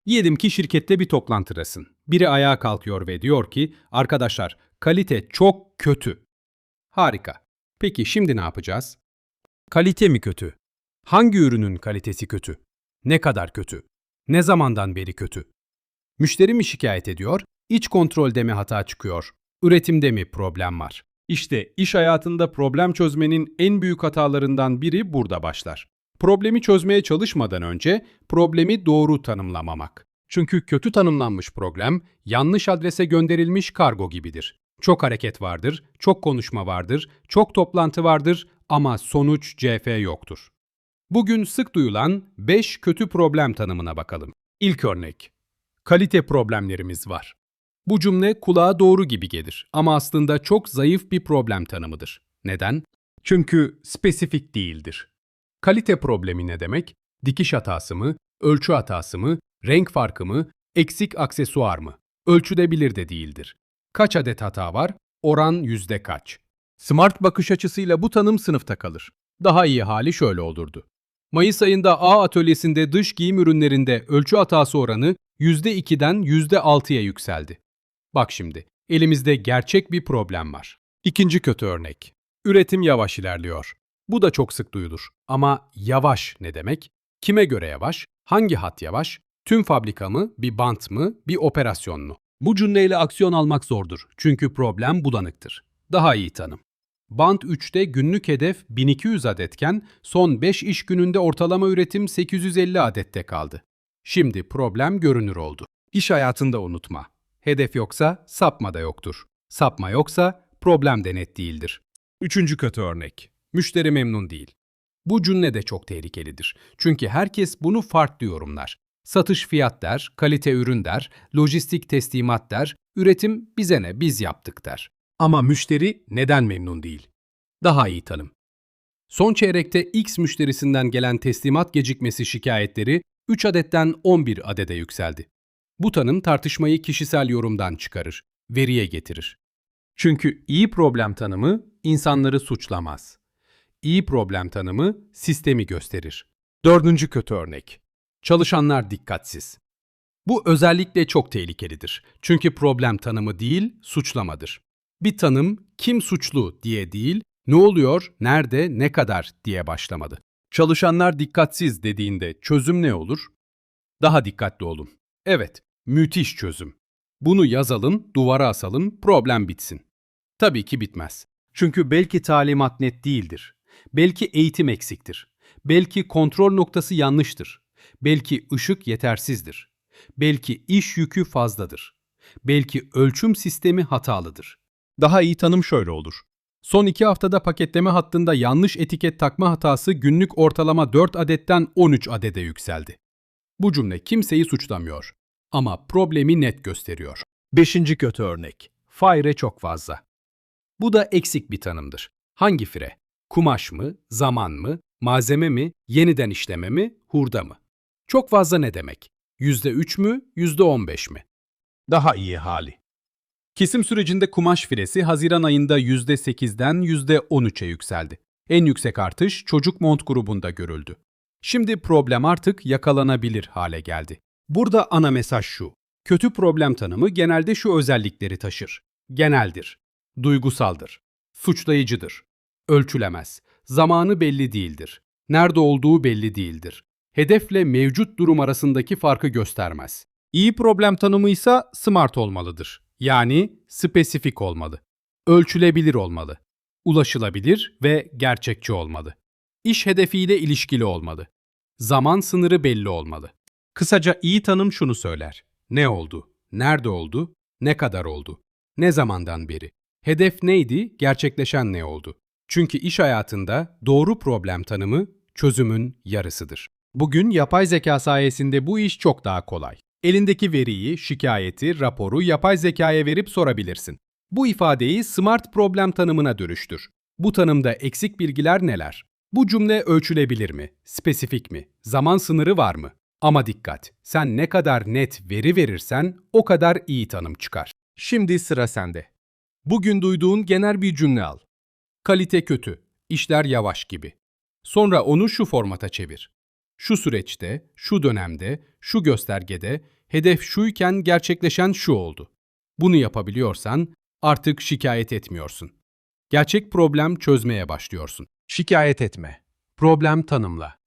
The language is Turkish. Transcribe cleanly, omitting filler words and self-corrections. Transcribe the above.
Diyelim ki şirkette bir toplantıdasın. Biri ayağa kalkıyor ve diyor ki, arkadaşlar kalite çok kötü. Harika. Peki şimdi ne yapacağız? Kalite mi kötü? Hangi ürünün kalitesi kötü? Ne kadar kötü? Ne zamandan beri kötü? Müşteri mi şikayet ediyor? İç kontrolde mi hata çıkıyor? Üretimde mi problem var? İşte iş hayatında problem çözmenin en büyük hatalarından biri burada başlar. Problemi çözmeye çalışmadan önce problemi doğru tanımlamamak. Çünkü kötü tanımlanmış problem, yanlış adrese gönderilmiş kargo gibidir. Çok hareket vardır, çok konuşma vardır, çok toplantı vardır ama sonuç CF yoktur. Bugün sık duyulan 5 kötü problem tanımına bakalım. İlk örnek. Kalite problemlerimiz var. Bu cümle kulağa doğru gibi gelir ama aslında çok zayıf bir problem tanımıdır. Neden? Çünkü spesifik değildir. Kalite problemi ne demek? Dikiş hatası mı, ölçü hatası mı, renk farkı mı, eksik aksesuar mı? Ölçülebilir de değildir. Kaç adet hata var? Oran yüzde kaç? Smart bakış açısıyla bu tanım sınıfta kalır. Daha iyi hali şöyle olurdu. Mayıs ayında A atölyesinde dış giyim ürünlerinde ölçü hatası oranı %2'den %6'ya yükseldi. Bak şimdi, elimizde gerçek bir problem var. İkinci kötü örnek. Üretim yavaş ilerliyor. Bu da çok sık duyulur. Ama yavaş ne demek? Kime göre yavaş? Hangi hat yavaş? Tüm fabrika mı, bir bant mı, bir operasyon mu? Bu cümleyle aksiyon almak zordur. Çünkü problem bulanıktır. Daha iyi tanım. Bant 3'te günlük hedef 1200 adetken son 5 iş gününde ortalama üretim 850 adette kaldı. Şimdi problem görünür oldu. İş hayatında unutma. Hedef yoksa sapma da yoktur. Sapma yoksa problem de net değildir. Üçüncü kötü örnek. Müşteri memnun değil. Bu cümle de çok tehlikelidir. Çünkü herkes bunu farklı yorumlar. Satış fiyat der, kalite ürün der, lojistik teslimat der, üretim bize ne biz yaptık der. Ama müşteri neden memnun değil? Daha iyi tanım. Son çeyrekte X müşterisinden gelen teslimat gecikmesi şikayetleri 3 adetten 11 adede yükseldi. Bu tanım tartışmayı kişisel yorumdan çıkarır, veriye getirir. Çünkü iyi problem tanımı insanları suçlamaz. İyi problem tanımı sistemi gösterir. Dördüncü kötü örnek. Çalışanlar dikkatsiz. Bu özellikle çok tehlikelidir. Çünkü problem tanımı değil, suçlamadır. Bir tanım kim suçlu diye değil, ne oluyor, nerede, ne kadar diye başlamalı. Çalışanlar dikkatsiz dediğinde çözüm ne olur? Daha dikkatli olun. Evet, müthiş çözüm. Bunu yazalım, duvara asalım, problem bitsin. Tabii ki bitmez. Çünkü belki talimat net değildir. Belki eğitim eksiktir. Belki kontrol noktası yanlıştır. Belki ışık yetersizdir. Belki iş yükü fazladır. Belki ölçüm sistemi hatalıdır. Daha iyi tanım şöyle olur. Son 2 haftada paketleme hattında yanlış etiket takma hatası günlük ortalama 4 adetten 13 adede yükseldi. Bu cümle kimseyi suçlamıyor ama problemi net gösteriyor. Beşinci kötü örnek. Fire çok fazla. Bu da eksik bir tanımdır. Hangi fire? Kumaş mı, zaman mı, malzeme mi, yeniden işleme mi, hurda mı? Çok fazla ne demek? %3 mü, %15 mi? Daha iyi hali. Kesim sürecinde kumaş firesi Haziran ayında %8'den %13'e yükseldi. En yüksek artış çocuk mont grubunda görüldü. Şimdi problem artık yakalanabilir hale geldi. Burada ana mesaj şu. Kötü problem tanımı genelde şu özellikleri taşır. Geneldir, duygusaldır, suçlayıcıdır, ölçülemez, zamanı belli değildir, nerede olduğu belli değildir, hedefle mevcut durum arasındaki farkı göstermez. İyi problem tanımı ise smart olmalıdır. Yani spesifik olmalı, ölçülebilir olmalı, ulaşılabilir ve gerçekçi olmalı. İş hedefiyle ilişkili olmalı. Zaman sınırı belli olmalı. Kısaca iyi tanım şunu söyler. Ne oldu? Nerede oldu? Ne kadar oldu? Ne zamandan beri? Hedef neydi? Gerçekleşen ne oldu? Çünkü iş hayatında doğru problem tanımı çözümün yarısıdır. Bugün yapay zeka sayesinde bu iş çok daha kolay. Elindeki veriyi, şikayeti, raporu yapay zekaya verip sorabilirsin. Bu ifadeyi smart problem tanımına dönüştür. Bu tanımda eksik bilgiler neler? Bu cümle ölçülebilir mi? Spesifik mi? Zaman sınırı var mı? Ama dikkat, sen ne kadar net veri verirsen o kadar iyi tanım çıkar. Şimdi sıra sende. Bugün duyduğun genel bir cümle al. Kalite kötü, işler yavaş gibi. Sonra onu şu formata çevir. Şu süreçte, şu dönemde, şu göstergede hedef şuyken gerçekleşen şu oldu. Bunu yapabiliyorsan artık şikayet etmiyorsun. Gerçek problem çözmeye başlıyorsun. Şikayet etme. Problem tanımla.